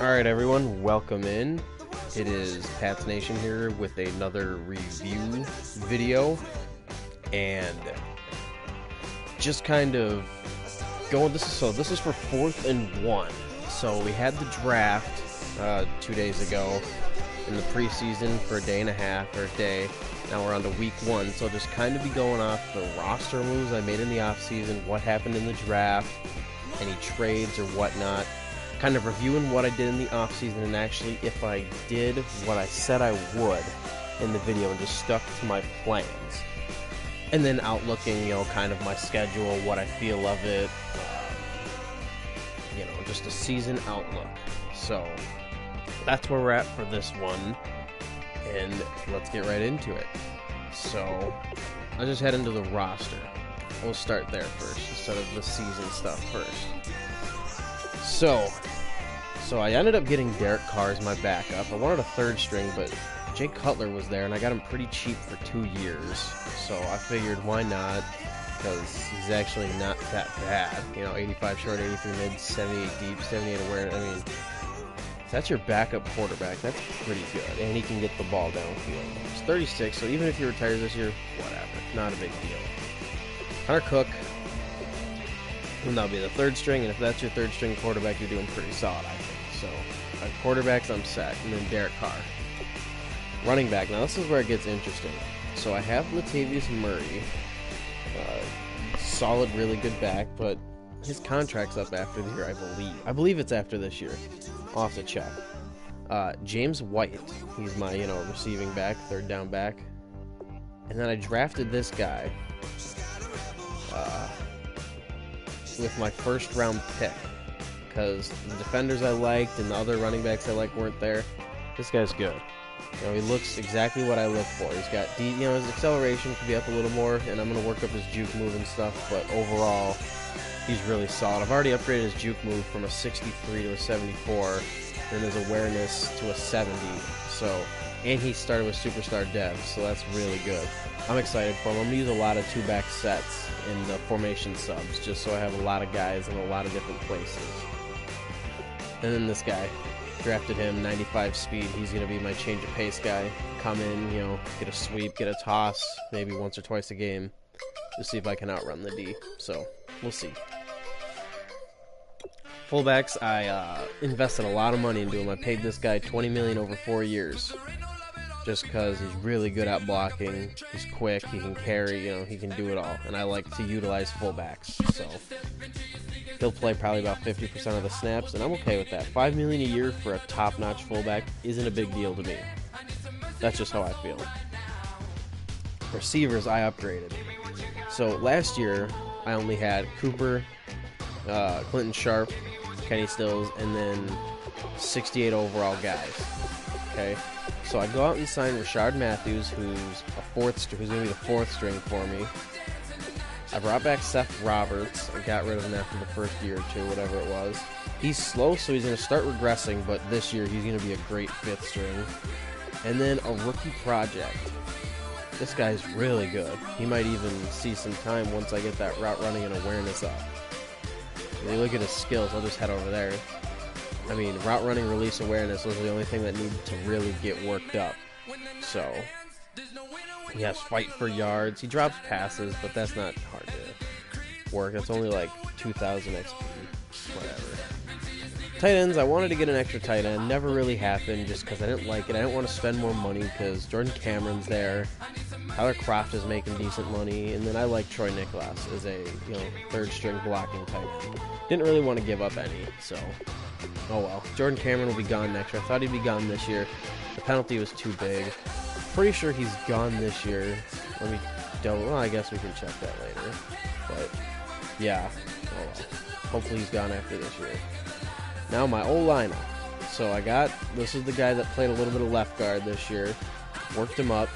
Alright everyone, welcome in. It is PatsNation here with another review video, and just kind of going, this is for 4th and 1. So we had the draft 2 days ago in the preseason for a day and a half, or a day. Now we're on to week 1, so just kind of be going off the roster moves I made in the offseason, what happened in the draft, any trades or whatnot. Kind of reviewing what I did in the offseason, and actually if I did what I said I would in the video and just stuck to my plans. And then outlooking, you know, kind of my schedule, what I feel of it, you know, just a season outlook. So that's where we're at for this one, and let's get right into it. So I'll just head into the roster. We'll start there first instead of the season stuff first. So I ended up getting Derek Carr as my backup. I wanted a 3rd string, but Jay Cutler was there, and I got him pretty cheap for 2 years. So I figured, why not? Because he's actually not that bad. You know, 85 short, 83 mid, 78 deep, 78 awareness. I mean, if that's your backup quarterback, that's pretty good. And he can get the ball downfield. He's 36, so even if he retires this year, whatever. Not a big deal. Hunter Cook. And that'll be the 3rd string, and if that's your 3rd string quarterback, you're doing pretty solid, I think. So, quarterbacks, I'm set. And then Derek Carr. Running back. Now, this is where it gets interesting. So, I have Latavius Murray. Solid, really good back, but his contract's up after the year, I believe. I believe it's after this year. I'll have to check. James White. He's my, you know, receiving back, 3rd down back. And then I drafted this guy. With my 1st round pick, because the defenders I liked and the other running backs I liked weren't there. This guy's good. You know, he looks exactly what I look for. He's got you know, his acceleration could be up a little more, and I'm going to work up his juke move and stuff, but overall, he's really solid. I've already upgraded his juke move from a 63 to a 74, and his awareness to a 70, so, and he started with superstar dev, so that's really good. I'm excited for him. I'm going to use a lot of 2-back sets in the formation subs, just so I have a lot of guys in a lot of different places. And then this guy, drafted him, 95 speed. He's going to be my change of pace guy. Come in, you know, get a sweep, get a toss, maybe once or twice a game, to see if I can outrun the D. So, we'll see. Fullbacks, I invested a lot of money into him. I paid this guy $20 million over 4 years. Just because he's really good at blocking, he's quick, he can carry, you know, he can do it all. And I like to utilize fullbacks, so he'll play probably about 50% of the snaps, and I'm okay with that. $5 million a year for a top-notch fullback isn't a big deal to me. That's just how I feel. Receivers, I upgraded. So last year, I only had Cooper, Clinton Sharp, Kenny Stills, and then 68 overall guys. Okay, so I go out and sign Rashard Matthews, who's going to be the 4th string for me. I brought back Seth Roberts. I got rid of him after the 1st year or 2, whatever it was. He's slow, so he's going to start regressing, but this year he's going to be a great 5th string. And then a rookie project. This guy's really good. He might even see some time once I get that route running and awareness up. If you look at his skills, I'll just head over there. I mean, route running, release, awareness, those are the only thing that need to really get worked up. So, he has fight for yards. He drops passes, but that's not hard to work. That's only like 2,000 XP, whatever. Tight ends, I wanted to get an extra tight end. Never really happened just because I didn't like it. I didn't want to spend more money because Jordan Cameron's there. Tyler Kroft is making decent money. And then I like Troy Niklas as a, you know, 3rd string blocking tight end. Didn't really want to give up any, so oh well. Jordan Cameron will be gone next year. I thought he'd be gone this year. The penalty was too big. Pretty sure he's gone this year. Let me double. Well, I guess we can check that later. But yeah, oh well. Hopefully he's gone after this year. Now my old lineup. So I got, this is the guy that played a little bit of left guard this year. Worked him up.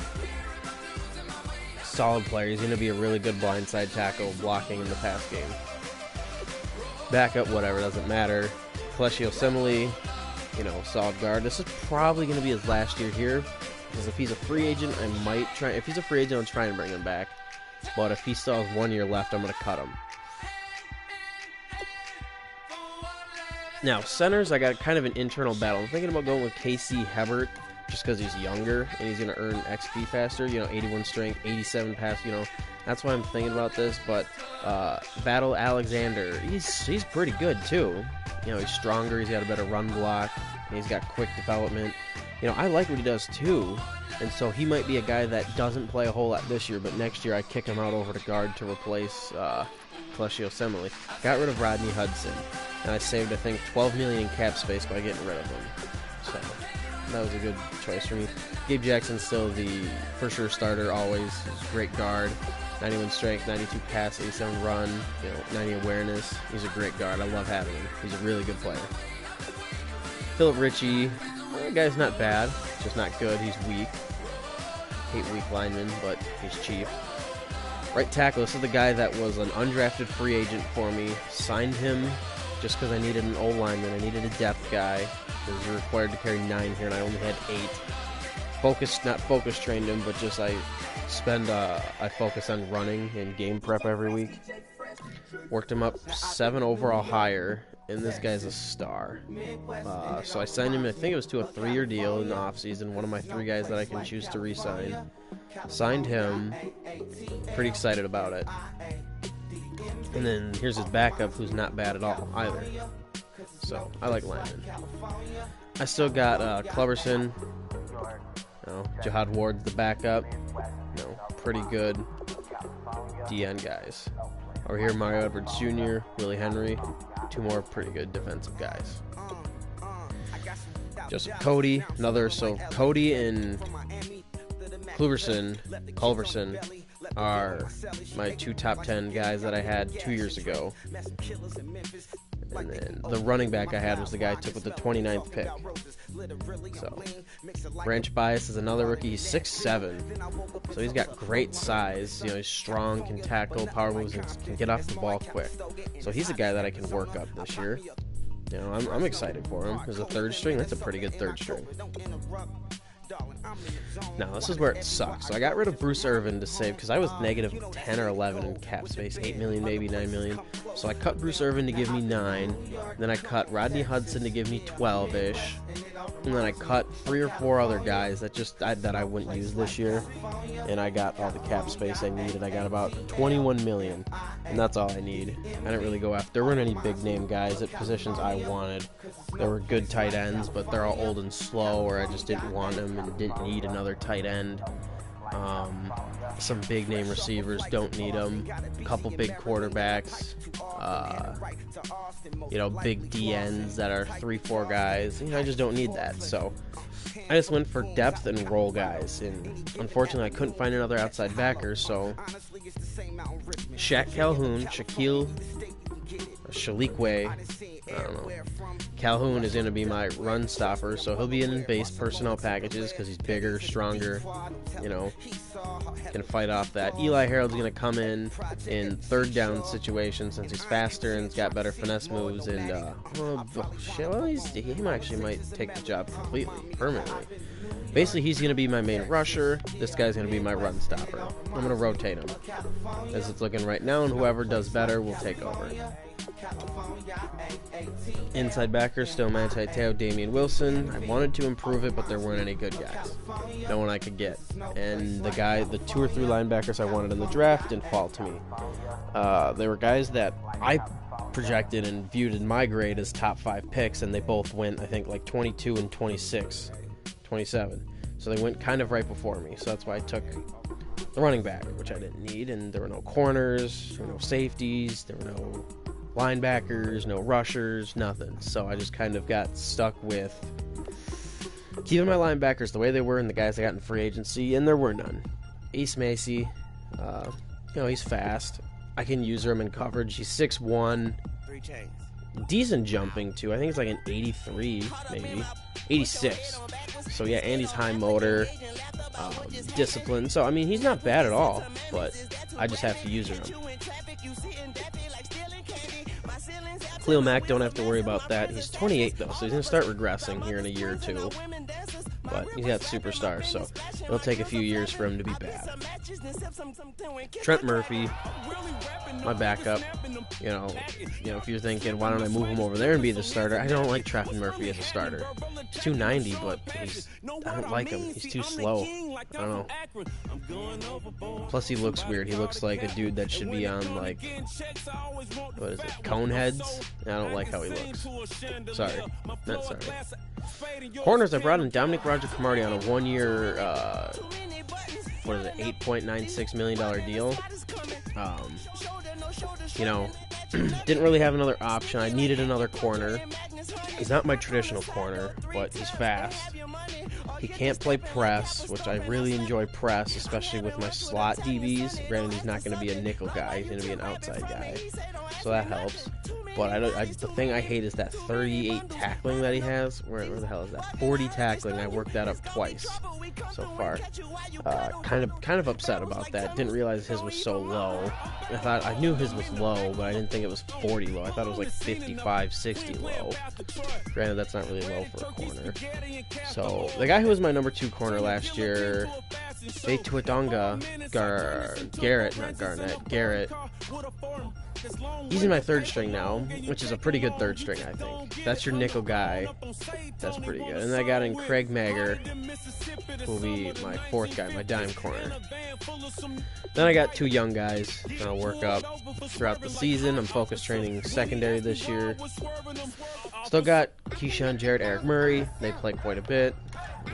Solid player. He's going to be a really good blindside tackle blocking in the pass game. Backup, whatever, doesn't matter. Kaleshio Semele, you know, solid guard. This is probably going to be his last year here. Because if he's a free agent, I might try. If he's a free agent, I'll try and bring him back. But if he still has 1 year left, I'm going to cut him. Now, centers, I got kind of an internal battle. I'm thinking about going with KC Hebert just because he's younger and he's going to earn XP faster. 81 strength, 87 pass, That's why I'm thinking about this. But Battle Alexander, he's pretty good, too. He's stronger. He's got a better run block. And he's got quick development. I like what he does, too. And so he might be a guy that doesn't play a whole lot this year, but next year I kick him out over to guard to replace Kaleshio Semele. Got rid of Rodney Hudson. And I saved, I think, $12 million in cap space by getting rid of him. So that was a good choice for me. Gabe Jackson's still the for sure starter always. He's a great guard. 91 strength, 92 pass, 87 run, 90 awareness. He's a great guard. I love having him. He's a really good player. Philip Ritchie, the guy's not bad, just not good. He's weak. Hate weak linemen, but he's cheap. Right tackle, this is the guy that was an undrafted free agent for me. Signed him just because I needed an old lineman. I needed a depth guy. You're required to carry 9 here, and I only had 8. Not focus trained him, but just I focus on running and game prep every week. Worked him up 7 overall higher, and this guy's a star. So I signed him, I think it was to a 3-year deal in the offseason, one of my 3 guys that I can choose to re-sign. Signed him, pretty excited about it. And then here's his backup, who's not bad at all either. So I like linemen. I still got Cleverson. Jihad Ward's the backup. Pretty good DN guys. Over here, Mario Edwards Jr., Willie Henry, 2 more pretty good defensive guys. Joseph Cody, so Cody and Culverson are my 2 top 10 guys that I had 2 years ago. And then the running back I had was the guy I took with the 29th pick. So, Branch Bias is another rookie. He's 6'7", so he's got great size. He's strong, can tackle, power moves, and can get off the ball quick. So he's a guy that I can work up this year. I'm excited for him. As a 3rd string, that's a pretty good 3rd string. Now, this is where it sucks. So I got rid of Bruce Irvin to save, because I was negative 10 or 11 in cap space, 8 million, maybe 9 million. So I cut Bruce Irvin to give me 9. Then I cut Rodney Hudson to give me 12-ish. And then I cut 3 or 4 other guys that I wouldn't use this year. And I got all the cap space I needed. I got about 21 million. And that's all I need. I didn't really go after. There weren't any big name guys at positions I wanted. There were good tight ends, but they're all old and slow, or I just didn't want them and didn't need another tight end. Some big name receivers, don't need them. A couple big quarterbacks. Big DNs that are 3-4 guys. I just don't need that. So I just went for depth and role guys. And unfortunately, I couldn't find another outside backer. So Shaq Calhoun, Shalikwe, I don't know. Calhoun is going to be my run stopper, so he'll be in base personnel packages because he's bigger, stronger, can fight off that. Eli Harold's going to come in 3rd down situations since he's faster and he's got better finesse moves, and he actually might take the job completely, permanently. Basically, he's going to be my main rusher. This guy's going to be my run stopper. I'm going to rotate him as it's looking right now, and whoever does better will take over. Inside backer, still Manti Te'o, Damian Wilson. I wanted to improve it, but there weren't any good guys. No one I could get. And the 2 or 3 linebackers I wanted in the draft didn't fall to me. They were guys that I projected and viewed in my grade as top 5 picks, and they both went, I think, like 22 and 26, 27. So they went kind of right before me. So that's why I took the running back, which I didn't need. And there were no corners, there were no safeties, there were no linebackers, no rushers, nothing. So I just kind of got stuck with keeping my linebackers the way they were and the guys I got in free agency, and there were none. Ace Macy, he's fast. I can use him in coverage. He's 6'1", decent jumping too. I think it's like an 83, maybe 86. So yeah, and he's high motor, discipline. So I mean, he's not bad at all, but I just have to use him. Khalil Mack, don't have to worry about that. He's 28 though, so he's gonna start regressing here in a year or 2. but he's got superstars, so it'll take a few years for him to be bad. Trent Murphy, my backup. You know, if you're thinking, why don't I move him over there and be the starter? I don't like Trent Murphy as a starter. He's 290, but I don't like him. He's too slow. I don't know. Plus, he looks weird. He looks like a dude that should be on, like, what is it, Coneheads? I don't like how he looks. Sorry. Not sorry. Corners, I brought in Dominic Roger-Cromartie on a 1-year, what is it, $8.96 million deal. You know, didn't really have another option. I needed another corner. He's not my traditional corner, but he's fast. He can't play press, which I really enjoy press, especially with my slot DBs. Granted, he's not going to be a nickel guy. He's going to be an outside guy, so that helps. But the thing I hate is that 38 tackling that he has. Where the hell is that? 40 tackling. I worked that up twice so far. Kind of upset about that. Didn't realize his was so low. I knew his was low, but I didn't think it was 40 low. I thought it was like 55, 60 low. Granted, that's not really low for a corner. So the guy who was my number 2 corner last year, Tuatonga Garrett. He's in my 3rd string now, which is a pretty good 3rd string, I think. That's your nickel guy. That's pretty good. And I got in Craig Mager, who will be my 4th guy, my dime corner. Then I got 2 young guys that I'll work up throughout the season. I'm focus training secondary this year. Still got Keyshawn, Jarrett, Eric Murray. They play quite a bit.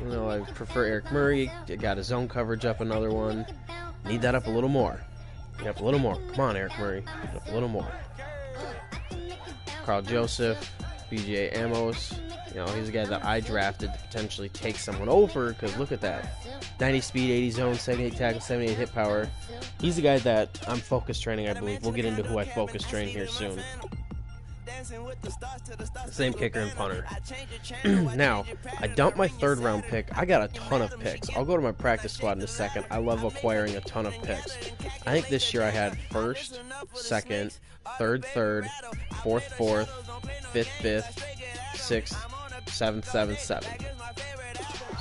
You know, I prefer Eric Murray. I got his zone coverage up another one. Need that up a little more. Get up a little more. Come on, Eric Murray. Get up a little more. Carl Joseph, BJ Amos. You know, he's a guy that I drafted to potentially take someone over, because look at that. 90 speed, 80 zone, 78 tackle, 78 hit power. He's the guy that I'm focus training, I believe. We'll get into who I focus train here soon. Same kicker and punter. Now, I dumped my 3rd round pick. I got a ton of picks. I'll go to my practice squad in a second. I love acquiring a ton of picks. I think this year I had 1st, 2nd, 3rd, 4th, 5th, 6th, 7th, 7th, 7th.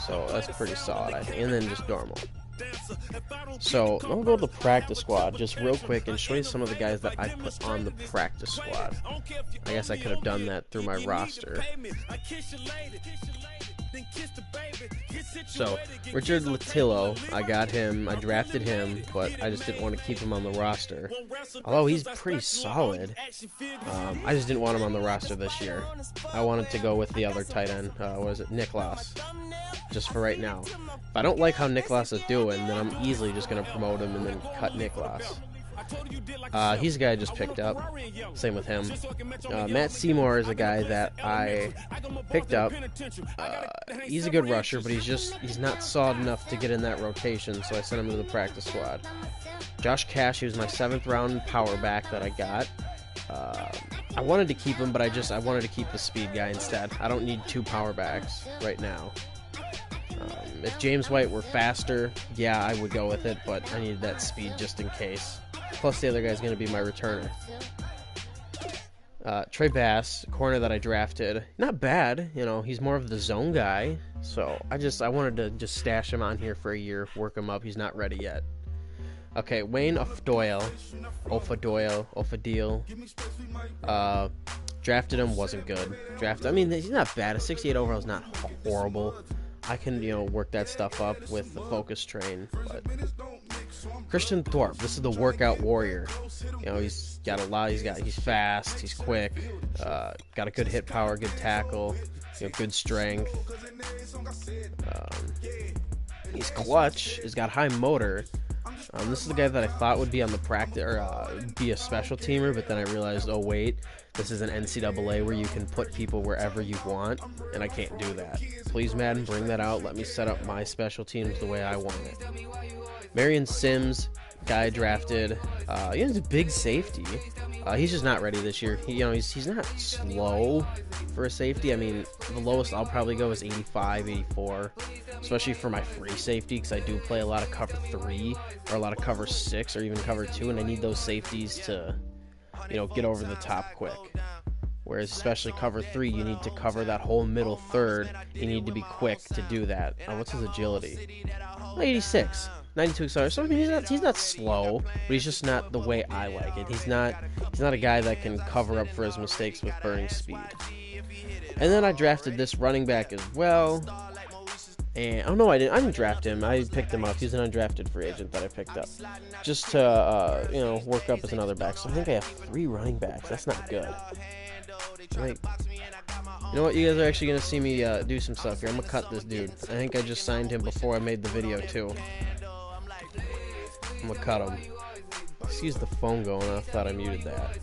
So that's pretty solid, I think. And then just normal. So I'm gonna go to the practice squad just real quick and show you some of the guys that I put on the practice squad. I guess I could have done that through my roster. So Richard Latillo, I got him, I drafted him, but I just didn't want to keep him on the roster. Although he's pretty solid, I just didn't want him on the roster this year. I wanted to go with the other tight end, what is it, Nicholas, just for right now. If I don't like how Nicholas is doing, then I'm easily just going to promote him and then cut Nicholas. He's a guy I just picked up. Same with him. Matt Seymour is a guy that I picked up. He's a good rusher, but he's not solid enough to get in that rotation, so I sent him to the practice squad. Josh Cash, he was my 7th round power back that I got. I wanted to keep him, but I wanted to keep the speed guy instead. I don't need 2 power backs right now. If James White were faster, yeah, I would go with it, but I needed that speed just in case. Plus, the other guy's going to be my returner. Trey Bass, corner that I drafted. Not bad, you know, he's more of the zone guy. So, I wanted to just stash him on here for a year, work him up. He's not ready yet. Okay, Wayne Offadeal. Drafted him, wasn't good. I mean, he's not bad. A 68 overall is not horrible. I can, you know, work that stuff up with the focus train, but Christian Thorpe, this is the workout warrior. You know, he's got a lot. He's fast. He's quick. Got a good hit power, good tackle, you know, good strength. He's clutch. He's got high motor. This is the guy that I thought would be on the practice or be a special teamer, but then I realized, oh wait, this is an NCAA where you can put people wherever you want, and I can't do that. Please, Madden, bring that out. Let me set up my special teams the way I want it. Marion Sims, guy drafted. He's a big safety. He's just not ready this year. He's not slow for a safety. I mean, the lowest I'll probably go is 85, 84, especially for my free safety, because I do play a lot of cover 3 or a lot of cover 6 or even cover 2, and I need those safeties to, you know, get over the top quick. Whereas especially cover 3, you need to cover that whole middle third. You need to be quick to do that. What's his agility? 86. 92 acceleration. So I mean, he's not slow, but he's just not the way I like it. He's not a guy that can cover up for his mistakes with burning speed. And then I drafted this running back as well. And oh no, I didn't draft him. I picked him up. He's an undrafted free agent that I picked up, just to work up as another back. So I think I have 3 running backs. That's not good. Like, you know what? You guys are actually gonna see me do some stuff here. I'm gonna cut this dude. I think I just signed him before I made the video too. I'm gonna cut him. Excuse the phone going off. Thought I muted that.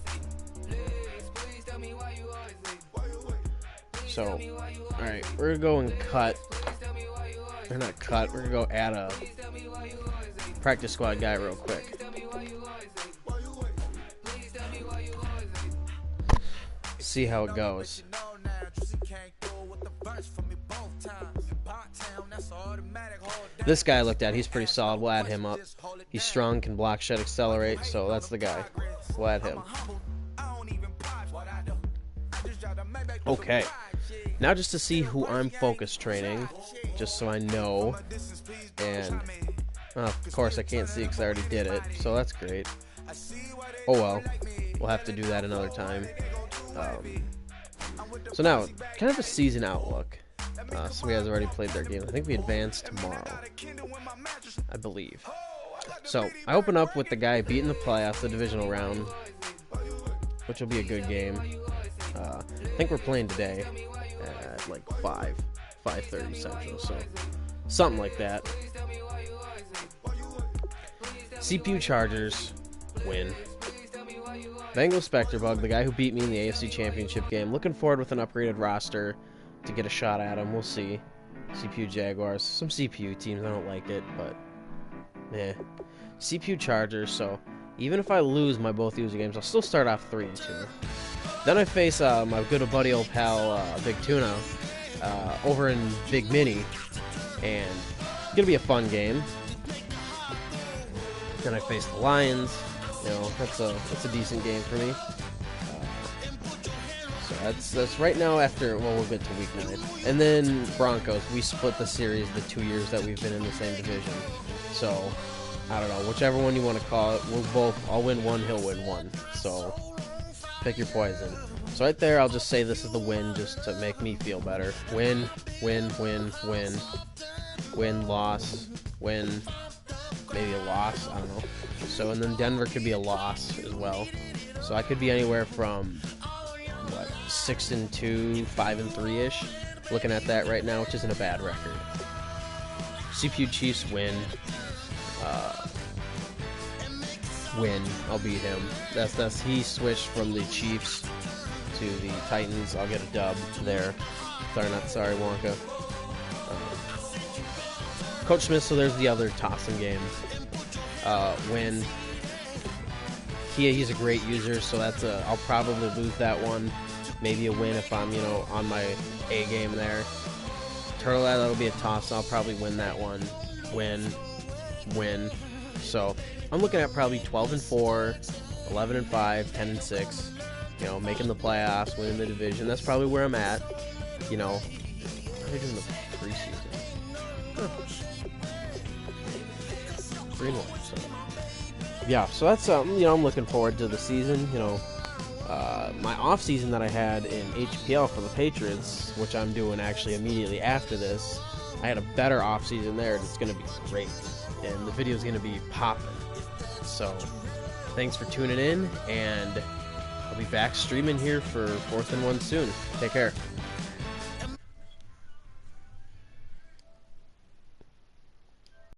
So, all right, we're gonna go and cut. Or not cut. We're gonna go add a practice squad guy real quick. See how it goes. This guy I looked at, he's pretty solid. We'll add him up. He's strong, can block, shed, accelerate, so that's the guy. We'll add him. Okay. Now just to see who I'm focus training, just so I know. And, of course, I can't see because I already did it, so that's great. Oh well. We'll have to do that another time. So now, kind of a season outlook. Some guys already played their game. I think we advance tomorrow, I believe. So, I open up with the guy beating the playoffs, the divisional round, which will be a good game. I think we're playing today at like 5:30 Central, so something like that. CPU Chargers win. Bengals Specterbug, the guy who beat me in the AFC Championship game. Looking forward with an upgraded roster to get a shot at him. We'll see. CPU Jaguars. Some CPU teams, I don't like it, but yeah. CPU Chargers, so even if I lose my both user games, I'll still start off 3-2. Then I face my good buddy old pal, Big Tuna, over in Big Mini, and it's going to be a fun game. Then I face the Lions. You know, that's a decent game for me. So that's right now after, well, we'll get to week 9. And then Broncos, we split the series the 2 years that we've been in the same division. So, I don't know, whichever one you want to call it, I'll win 1, he'll win 1. So, pick your poison. So right there, I'll just say this is the win just to make me feel better. Win, win, win, win. Win, loss, win, maybe a loss, I don't know. So, and then Denver could be a loss as well. So I could be anywhere from, 6-2, 5-3-ish. Looking at that right now, which isn't a bad record. CPU Chiefs win. Win. I'll beat him. He switched from the Chiefs to the Titans. I'll get a dub there. Sorry, Wonka. Coach Smith, so there's the other toss-in game. Win. He's a great user, so I'll probably lose that one. Maybe a win if I'm, on my A game there. Turtle, that'll be a toss. I'll probably win that one. Win. So I'm looking at probably 12-4, 11-5, 10-6. Making the playoffs, winning the division. That's probably where I'm at. Probably doing the preseason. 3-1. So yeah, so that's I'm looking forward to the season. My off season that I had in HPL for the Patriots, which I'm doing actually immediately after this, I had a better off season there, and it's going to be great. And the video is going to be popping. So thanks for tuning in, and I'll be back streaming here for 4th and 1 soon. Take care.